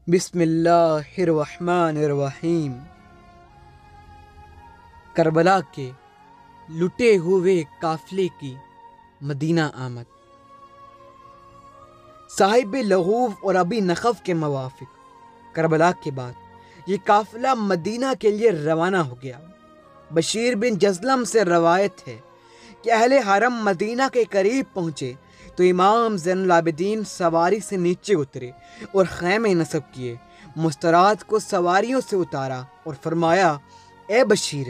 بسم اللہ الرحمن الرحیم۔ کربلا کے لٹے ہوئے قافلے کی مدینہ آمد۔ صاحب لغوف اور ابی نخف کے موافق کربلا کے بعد یہ قافلہ مدینہ کے لیے روانہ ہو گیا۔ بشیر بن جزلم سے روایت ہے کہ اہل حرم مدینہ کے قریب پہنچے تو امام زین العابدین سواری سے نیچے اترے اور خیمے نصب کیے، مسترات کو سواریوں سے اتارا اور فرمایا: اے بشیر،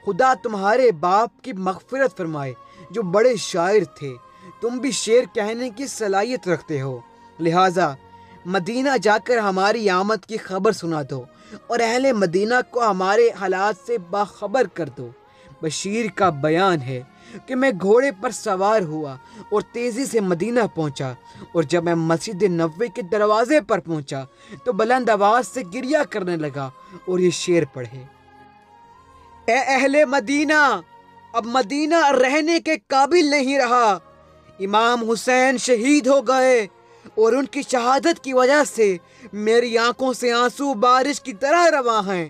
خدا تمہارے باپ کی مغفرت فرمائے جو بڑے شاعر تھے، تم بھی شعر کہنے کی صلاحیت رکھتے ہو، لہٰذا مدینہ جا کر ہماری آمد کی خبر سنا دو اور اہل مدینہ کو ہمارے حالات سے باخبر کر دو۔ بشیر کا بیان ہے کہ میں گھوڑے پر سوار ہوا اور تیزی سے مدینہ پہنچا، اور جب میں مسجد نبوی کے دروازے پر پہنچا تو بلند آواز سے گریہ کرنے لگا اور یہ شعر پڑھے: اے اہل مدینہ، اب مدینہ رہنے کے قابل نہیں رہا، امام حسین شہید ہو گئے اور ان کی شہادت کی وجہ سے میری آنکھوں سے آنسو بارش کی طرح رواں ہیں۔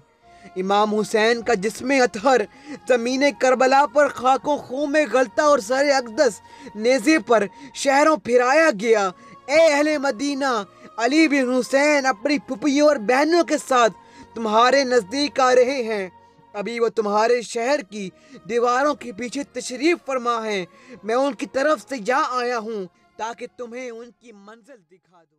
امام حسین کا جسم اطہر زمین کربلا پر خاک و خون میں غلطہ اور سر اقدس نیزے پر شہروں پھرایا گیا۔ اے اہل مدینہ، علی بن حسین اپنی پھوپھیوں اور بہنوں کے ساتھ تمہارے نزدیک آ رہے ہیں، ابھی وہ تمہارے شہر کی دیواروں کے پیچھے تشریف فرما ہیں، میں ان کی طرف سے یہاں آیا ہوں تاکہ تمہیں ان کی منزل دکھا دوں۔